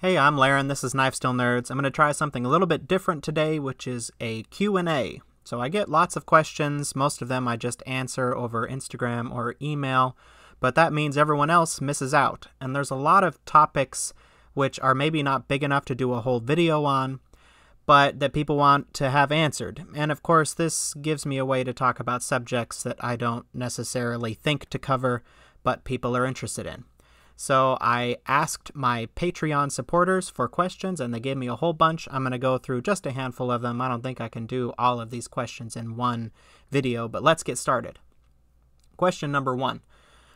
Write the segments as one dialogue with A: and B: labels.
A: Hey, I'm Laren. This is Knife Steel Nerds. I'm going to try something a little bit different today, which is a Q&A. So I get lots of questions. Most of them I just answer over Instagram or email, but that means everyone else misses out. And there's a lot of topics which are maybe not big enough to do a whole video on, but that people want to have answered. And of course, this gives me a way to talk about subjects that I don't necessarily think to cover, but people are interested in. So I asked my Patreon supporters for questions, and they gave me a whole bunch. I'm going to go through just a handful of them. I don't think I can do all of these questions in one video, but let's get started. Question number 1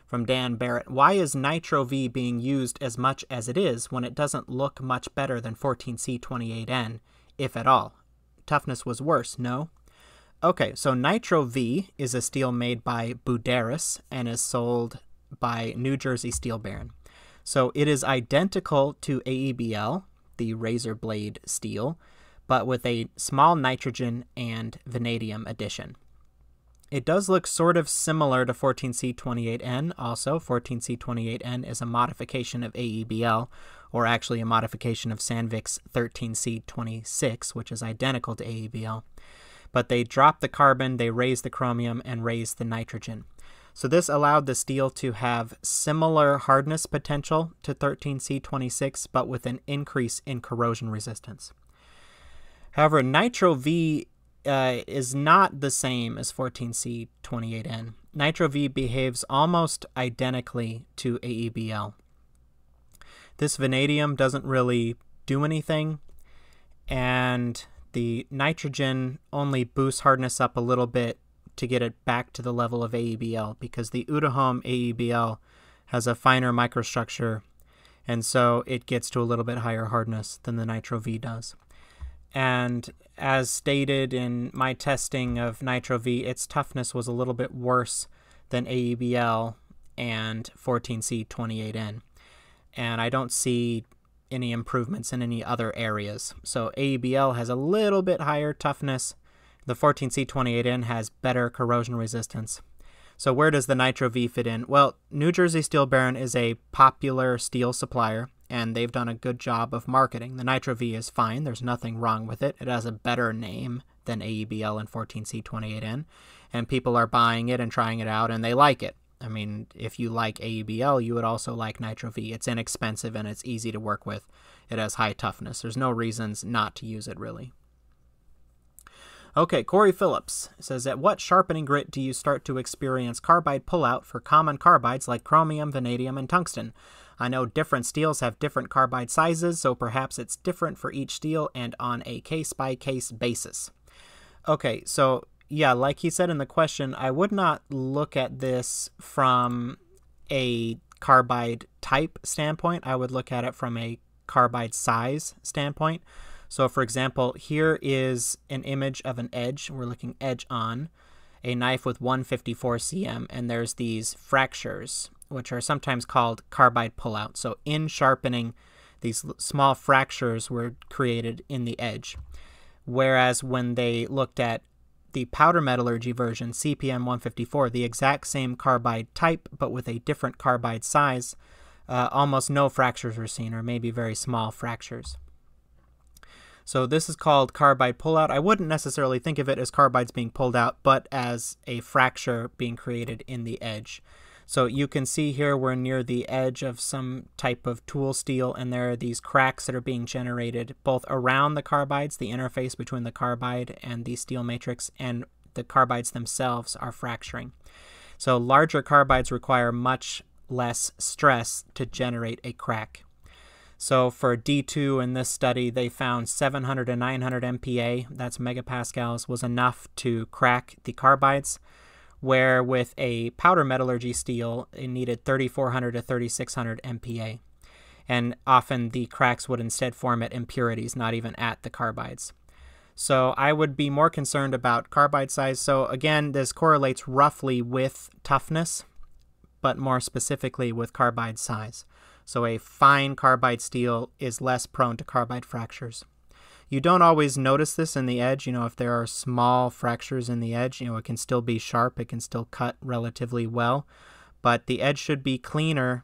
A: from Dan Barrett. Why is Nitro-V being used as much as it is when it doesn't look much better than 14C28N, if at all? Toughness was worse, no? Okay, so Nitro-V is a steel made by Buderus and is sold by New Jersey Steel Baron. So it is identical to AEBL, the razor blade steel, but with a small nitrogen and vanadium addition. It does look sort of similar to 14C28N also. 14C28N is a modification of AEBL, or actually a modification of Sandvik's 13C26, which is identical to AEBL. But they dropped the carbon, they raised the chromium, and raised the nitrogen. So this allowed the steel to have similar hardness potential to 13C26, but with an increase in corrosion resistance. However, Nitro-V is not the same as 14C28N. Nitro-V behaves almost identically to AEBL. This vanadium doesn't really do anything, and the nitrogen only boosts hardness up a little bit to get it back to the level of AEBL, because the Udahome AEBL has a finer microstructure, and so it gets to a little bit higher hardness than the Nitro-V does. And as stated in my testing of Nitro-V, its toughness was a little bit worse than AEBL and 14C28N. And I don't see any improvements in any other areas. So AEBL has a little bit higher toughness. The 14C28N has better corrosion resistance. So where does the Nitro-V fit in? Well, New Jersey Steel Baron is a popular steel supplier, and they've done a good job of marketing. The Nitro-V is fine. There's nothing wrong with it. It has a better name than AEBL and 14C28N, and people are buying it and trying it out, and they like it. I mean, if you like AEBL, you would also like Nitro-V. It's inexpensive, and it's easy to work with. It has high toughness. There's no reasons not to use it, really. Okay, Corey Phillips says, at what sharpening grit do you start to experience carbide pullout for common carbides like chromium, vanadium, and tungsten? I know different steels have different carbide sizes, so perhaps it's different for each steel and on a case-by-case basis. Okay, so yeah, like he said in the question, I would not look at this from a carbide type standpoint. I would look at it from a carbide size standpoint. So for example, here is an image of an edge. We're looking edge on a knife with 154 cm, and there's these fractures, which are sometimes called carbide pullout. So in sharpening, these small fractures were created in the edge. Whereas when they looked at the powder metallurgy version, CPM 154, the exact same carbide type, but with a different carbide size, almost no fractures were seen, or maybe very small fractures. So this is called carbide pullout. I wouldn't necessarily think of it as carbides being pulled out, but as a fracture being created in the edge. So you can see here we're near the edge of some type of tool steel, and there are these cracks that are being generated both around the carbides, the interface between the carbide and the steel matrix, and the carbides themselves are fracturing. So larger carbides require much less stress to generate a crack. So for D2 in this study, they found 700 to 900 MPa, that's megapascals, was enough to crack the carbides, where with a powder metallurgy steel, it needed 3400 to 3600 MPa. And often the cracks would instead form at impurities, not even at the carbides. So I would be more concerned about carbide size. So again, this correlates roughly with toughness, but more specifically with carbide size. So a fine carbide steel is less prone to carbide fractures. You don't always notice this in the edge. If there are small fractures in the edge, it can still be sharp. It can still cut relatively well. But the edge should be cleaner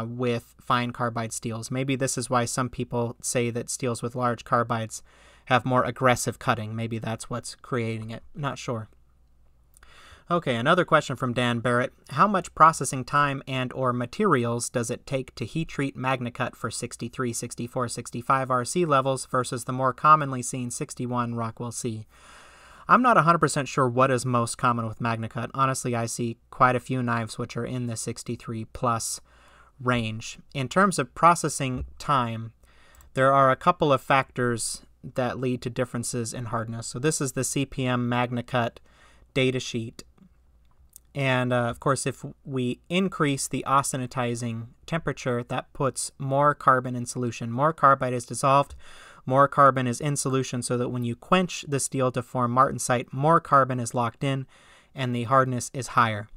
A: with fine carbide steels. Maybe this is why some people say that steels with large carbides have more aggressive cutting. Maybe that's what's creating it. Not sure. Okay, another question from Dan Barrett. How much processing time and or materials does it take to heat treat MagnaCut for 63, 64, 65 RC levels versus the more commonly seen 61 Rockwell C? I'm not 100% sure what is most common with MagnaCut. Honestly, I see quite a few knives which are in the 63 plus range. In terms of processing time, there are a couple of factors that lead to differences in hardness. So this is the CPM MagnaCut datasheet. And of course, if we increase the austenitizing temperature, that puts more carbon in solution. More carbide is dissolved, more carbon is in solution, so that when you quench the steel to form martensite, more carbon is locked in and the hardness is higher.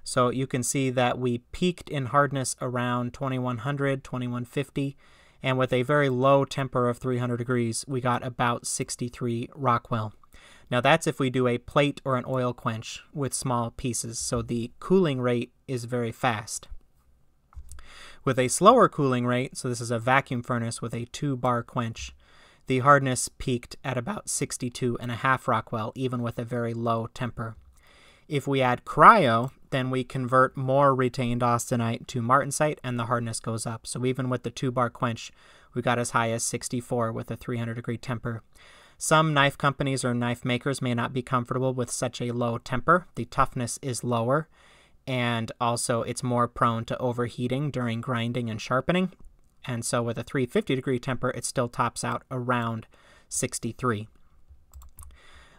A: So you can see that we peaked in hardness around 2100, 2150, and with a very low temper of 300 degrees, we got about 63 Rockwell. Now that's if we do a plate or an oil quench with small pieces, so the cooling rate is very fast. With a slower cooling rate, so this is a vacuum furnace with a 2-bar quench, the hardness peaked at about 62.5 Rockwell, even with a very low temper. If we add cryo, then we convert more retained austenite to martensite and the hardness goes up. So even with the 2-bar quench, we got as high as 64 with a 300-degree temper. Some knife companies or knife makers may not be comfortable with such a low temper. The toughness is lower, and also it's more prone to overheating during grinding and sharpening. And so with a 350-degree temper, it still tops out around 63.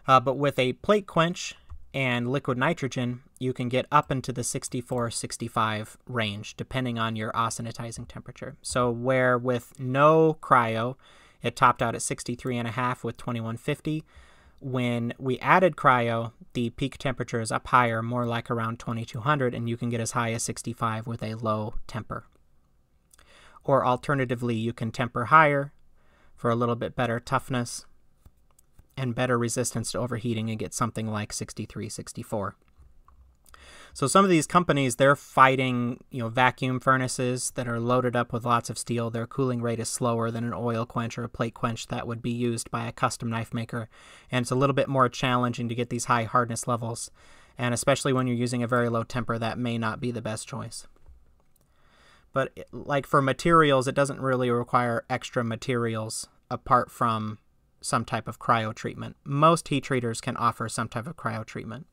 A: But with a plate quench and liquid nitrogen, you can get up into the 64-65 range, depending on your austenitizing temperature. So where with no cryo, it topped out at 63.5 with 2150. When we added cryo, the peak temperature is up higher, more like around 2200, and you can get as high as 65 with a low temper. Or alternatively, you can temper higher for a little bit better toughness and better resistance to overheating and get something like 63, 64. So some of these companies, they're fighting, vacuum furnaces that are loaded up with lots of steel. Their cooling rate is slower than an oil quench or a plate quench that would be used by a custom knife maker. And it's a little bit more challenging to get these high hardness levels. And especially when you're using a very low temper, that may not be the best choice. But like for materials, it doesn't really require extra materials apart from some type of cryo treatment. Most heat treaters can offer some type of cryo treatment.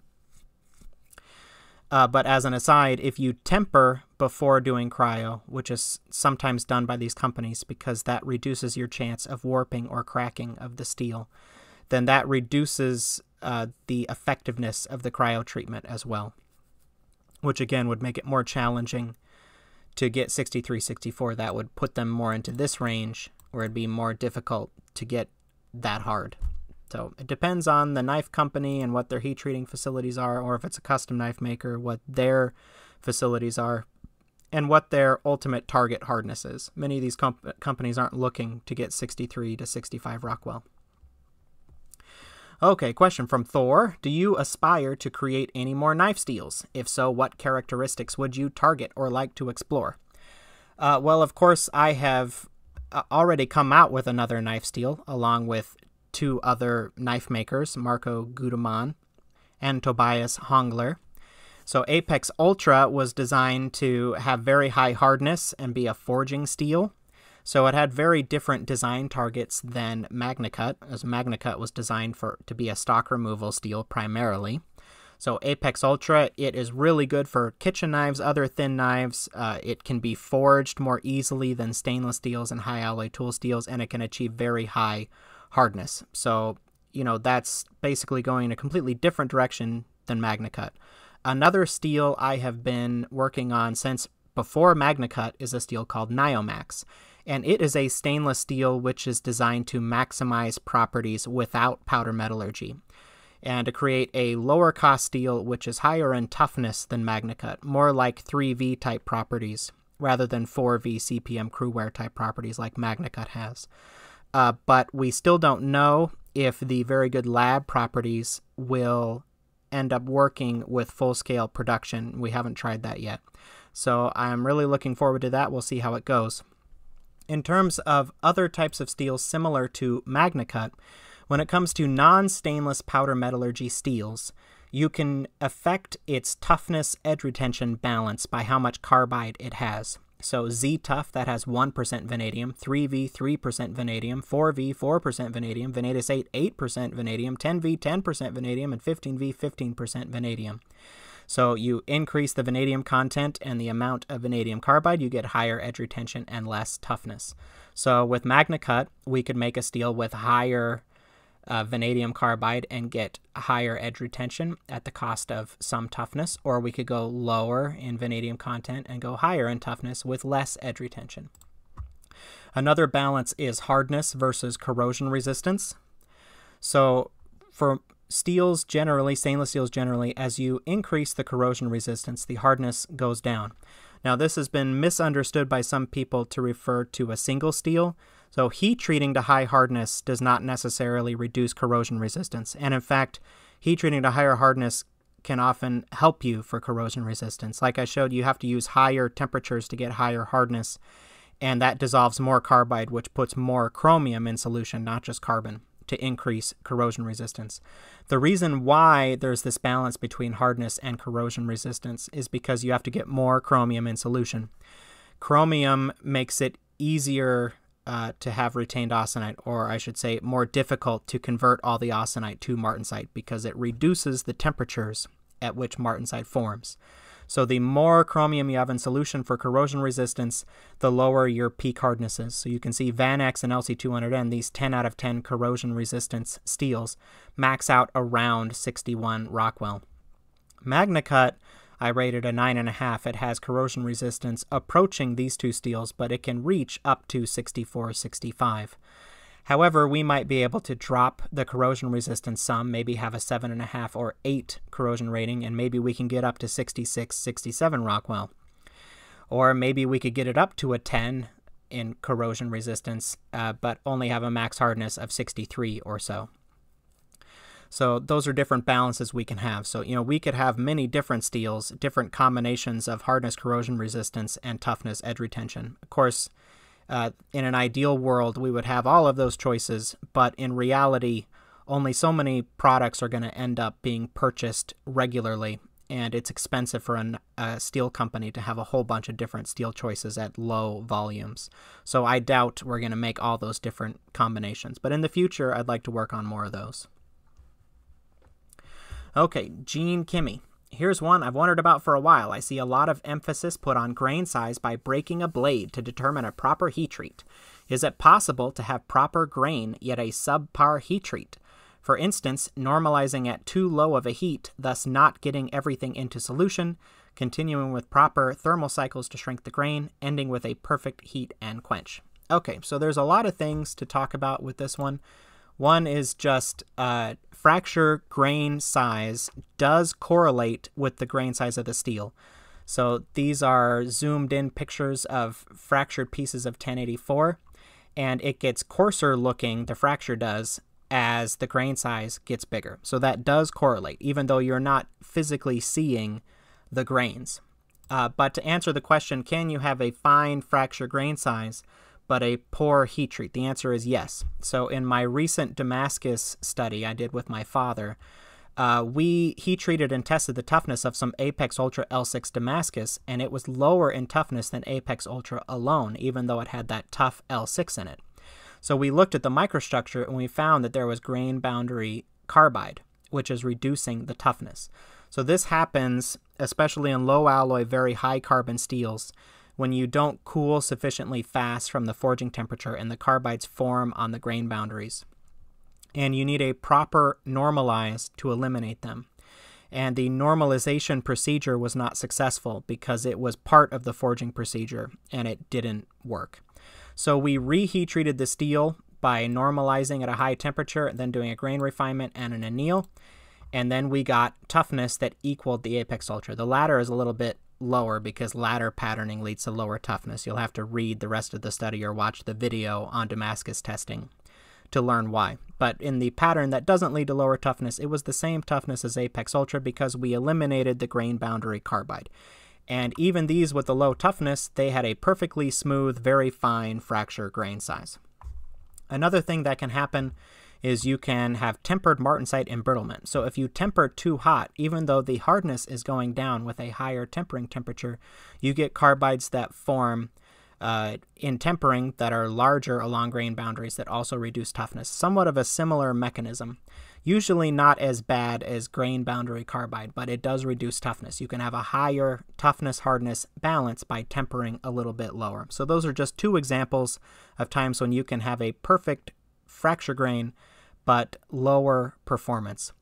A: But as an aside, if you temper before doing cryo, which is sometimes done by these companies because that reduces your chance of warping or cracking of the steel, then that reduces the effectiveness of the cryo treatment as well, which again would make it more challenging to get 63, 64. That would put them more into this range where it'd be more difficult to get that hard. So it depends on the knife company and what their heat treating facilities are, or if it's a custom knife maker, what their facilities are, and what their ultimate target hardness is. Many of these companies aren't looking to get 63 to 65 Rockwell. Okay, question from Thor. Do you aspire to create any more knife steels? If so, what characteristics would you target or like to explore? Well, of course, I have already come out with another knife steel, along with 2 other knife makers, Marco Gudeman and Tobias Hongler. So Apex Ultra was designed to have very high hardness and be a forging steel. So it had very different design targets than MagnaCut, as MagnaCut was designed to be a stock removal steel primarily. So Apex Ultra, it is really good for kitchen knives, other thin knives. It can be forged more easily than stainless steels and high alloy tool steels, and it can achieve very high hardness. So, that's basically going in a completely different direction than MagnaCut. Another steel I have been working on since before MagnaCut is a steel called Niomax. And it is a stainless steel which is designed to maximize properties without powder metallurgy, and to create a lower cost steel which is higher in toughness than MagnaCut, more like 3V type properties rather than 4V CPM crewwear type properties like MagnaCut has. But we still don't know if the very good lab properties will end up working with full-scale production. We haven't tried that yet. So I'm really looking forward to that. We'll see how it goes. In terms of other types of steels similar to MagnaCut, when it comes to non-stainless powder metallurgy steels, you can affect its toughness edge retention balance by how much carbide it has. So Z-Tough, that has 1% vanadium, 3V 3% vanadium, 4V 4% vanadium, Vanadis 8 8% vanadium, 10V 10% vanadium, and 15V 15% vanadium. So you increase the vanadium content and the amount of vanadium carbide, you get higher edge retention and less toughness. So with MagnaCut, we could make a steel with higher vanadium carbide and get higher edge retention at the cost of some toughness, or we could go lower in vanadium content and go higher in toughness with less edge retention. Another balance is hardness versus corrosion resistance. So for steels generally, stainless steels generally, as you increase the corrosion resistance, the hardness goes down. Now this has been misunderstood by some people to refer to a single steel. So heat treating to high hardness does not necessarily reduce corrosion resistance. And in fact, heat treating to higher hardness can often help you for corrosion resistance. Like I showed, you have to use higher temperatures to get higher hardness, and that dissolves more carbide, which puts more chromium in solution, not just carbon, to increase corrosion resistance. The reason why there's this balance between hardness and corrosion resistance is because you have to get more chromium in solution. Chromium makes it easier to have retained austenite, or I should say more difficult to convert all the austenite to martensite because it reduces the temperatures at which martensite forms. So the more chromium you have in solution for corrosion resistance, the lower your peak hardness is. So you can see VanX and LC200N, these 10 out of 10 corrosion resistance steels, max out around 61 Rockwell. MagnaCut, I rated a 9.5. It has corrosion resistance approaching these two steels, but it can reach up to 64, 65. However, we might be able to drop the corrosion resistance some, maybe have a 7.5 or 8 corrosion rating, and maybe we can get up to 66, 67 Rockwell. Or maybe we could get it up to a 10 in corrosion resistance, but only have a max hardness of 63 or so. So those are different balances we can have. So, we could have many different steels, different combinations of hardness, corrosion resistance, and toughness, edge retention. Of course, in an ideal world, we would have all of those choices, but in reality, only so many products are going to end up being purchased regularly, and it's expensive for a steel company to have a whole bunch of different steel choices at low volumes. So I doubt we're going to make all those different combinations, but in the future, I'd like to work on more of those. Okay, Gene Kimmy. Here's one I've wondered about for a while. I see a lot of emphasis put on grain size by breaking a blade to determine a proper heat treat. Is it possible to have proper grain yet a subpar heat treat? For instance, normalizing at too low of a heat, thus not getting everything into solution, continuing with proper thermal cycles to shrink the grain, ending with a perfect heat and quench. Okay, so there's a lot of things to talk about with this one. One is just fracture grain size does correlate with the grain size of the steel. So these are zoomed in pictures of fractured pieces of 1084, and it gets coarser looking, the fracture does, as the grain size gets bigger. So that does correlate, even though you're not physically seeing the grains. But to answer the question, can you have a fine fracture grain size but a poor heat treat? The answer is yes. So in my recent Damascus study I did with my father, we heat treated and tested the toughness of some Apex Ultra L6 Damascus, and it was lower in toughness than Apex Ultra alone, even though it had that tough L6 in it. So we looked at the microstructure and we found that there was grain boundary carbide, which is reducing the toughness. So this happens especially in low alloy, very high carbon steels, when you don't cool sufficiently fast from the forging temperature and the carbides form on the grain boundaries. And you need a proper normalize to eliminate them. And the normalization procedure was not successful because it was part of the forging procedure and it didn't work. So we reheat treated the steel by normalizing at a high temperature, then doing a grain refinement and an anneal. And then we got toughness that equaled the Apex Ultra. The latter is a little bit lower because ladder patterning leads to lower toughness. You'll have to read the rest of the study or watch the video on Damascus testing to learn why. But in the pattern that doesn't lead to lower toughness, it was the same toughness as Apex Ultra because we eliminated the grain boundary carbide. And even these with the low toughness, they had a perfectly smooth, very fine fracture grain size. Another thing that can happen is you can have tempered martensite embrittlement. So if you temper too hot, even though the hardness is going down with a higher tempering temperature, you get carbides that form in tempering that are larger along grain boundaries that also reduce toughness. Somewhat of a similar mechanism. Usually not as bad as grain boundary carbide, but it does reduce toughness. You can have a higher toughness-hardness balance by tempering a little bit lower. So those are just two examples of times when you can have a perfect fracture grain but lower performance.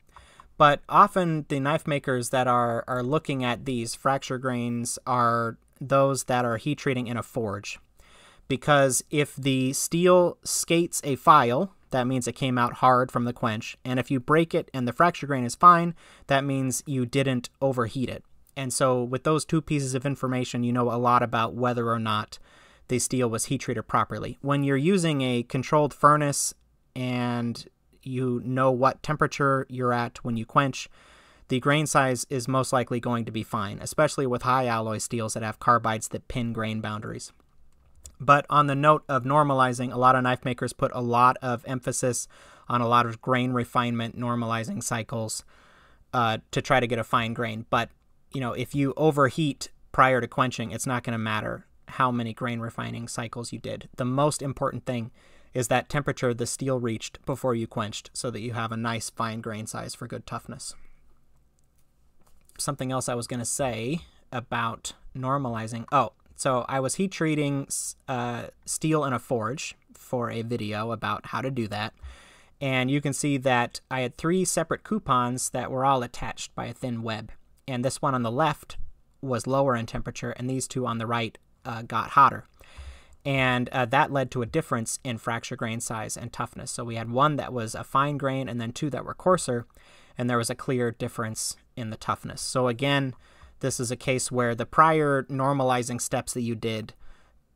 A: But often the knife makers that are looking at these fracture grains are those that are heat treating in a forge. Because if the steel skates a file, that means it came out hard from the quench. And if you break it and the fracture grain is fine, that means you didn't overheat it. And so with those two pieces of information, you know a lot about whether or not the steel was heat treated properly. When you're using a controlled furnace and you know what temperature you're at when you quench, the grain size is most likely going to be fine, especially with high alloy steels that have carbides that pin grain boundaries. But on the note of normalizing, a lot of knife makers put a lot of emphasis on a lot of grain refinement normalizing cycles to try to get a fine grain. But, you know, if you overheat prior to quenching, it's not going to matter how many grain refining cycles you did. The most important thing is that temperature the steel reached before you quenched so that you have a nice fine grain size for good toughness. Something else I was going to say about normalizing. So I was heat treating steel in a forge for a video about how to do that. And you can see that I had 3 separate coupons that were all attached by a thin web. And this one on the left was lower in temperature, and these 2 on the right got hotter. And that led to a difference in fracture grain size and toughness. So we had one that was a fine grain and then 2 that were coarser, and there was a clear difference in the toughness. So again, this is a case where the prior normalizing steps that you did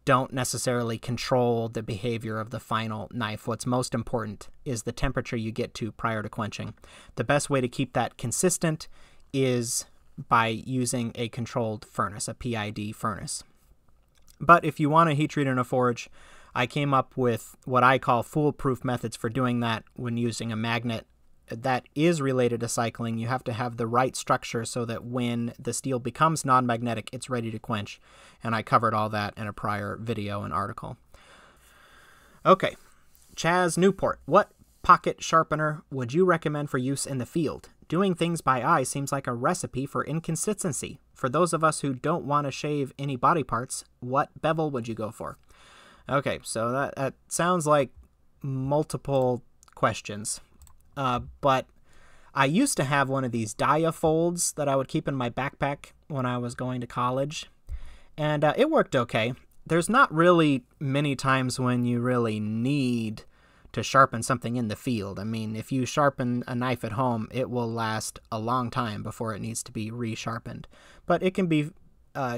A: don't necessarily control the behavior of the final knife. What's most important is the temperature you get to prior to quenching. The best way to keep that consistent is by using a controlled furnace, a PID furnace. But if you want to heat treat in a forge, I came up with what I call foolproof methods for doing that when using a magnet that is related to cycling. You have to have the right structure so that when the steel becomes non-magnetic, it's ready to quench. And I covered all that in a prior video and article. Okay, Chaz Newport, what pocket sharpener would you recommend for use in the field? Doing things by eye seems like a recipe for inconsistency. For those of us who don't want to shave any body parts, what bevel would you go for? Okay, so that sounds like multiple questions. But I used to have one of these diafolds that I would keep in my backpack when I was going to college, and it worked okay. There's not really many times when you really need to sharpen something in the field. I mean, if you sharpen a knife at home, it will last a long time before it needs to be resharpened. But it can be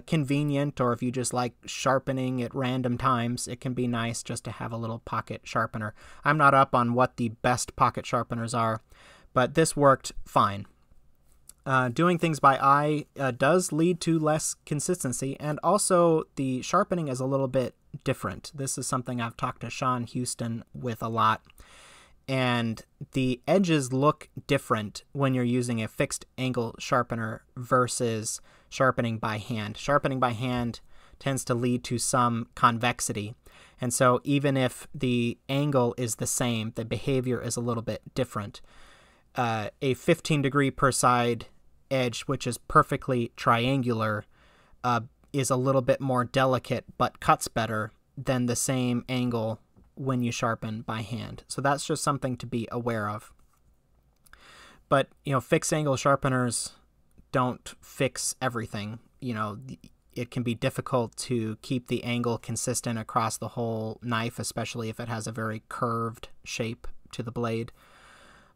A: convenient, or if you just like sharpening at random times, it can be nice just to have a little pocket sharpener. I'm not up on what the best pocket sharpeners are, but this worked fine. Doing things by eye does lead to less consistency, and also the sharpening is a little bit different. This is something I've talked to Sean Houston with a lot, and the edges look different when you're using a fixed angle sharpener versus sharpening by hand. Sharpening by hand tends to lead to some convexity, and so even if the angle is the same, the behavior is a little bit different. A 15 degree per side edge, which is perfectly triangular, is a little bit more delicate but cuts better than the same angle when you sharpen by hand. So that's just something to be aware of. But, you know, fixed angle sharpeners don't fix everything. You know, it can be difficult to keep the angle consistent across the whole knife, especially if it has a very curved shape to the blade.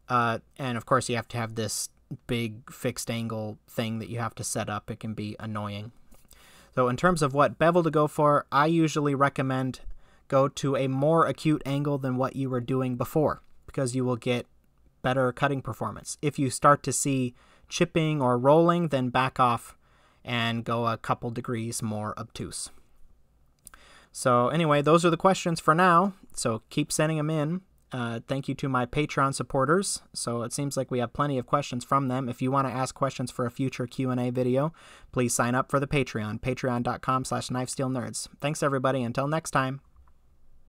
A: And of course you have to have this big fixed angle thing that you have to set up. It can be annoying. So in terms of what bevel to go for, I usually recommend go to a more acute angle than what you were doing before, because you will get better cutting performance. If you start to see chipping or rolling, then back off and go a couple degrees more obtuse. So anyway, those are the questions for now, so keep sending them in. Thank you to my Patreon supporters. So it seems like we have plenty of questions from them. If you want to ask questions for a future Q&A video, please sign up for the Patreon, patreon.com/knifesteelnerds. Thanks everybody, until next time.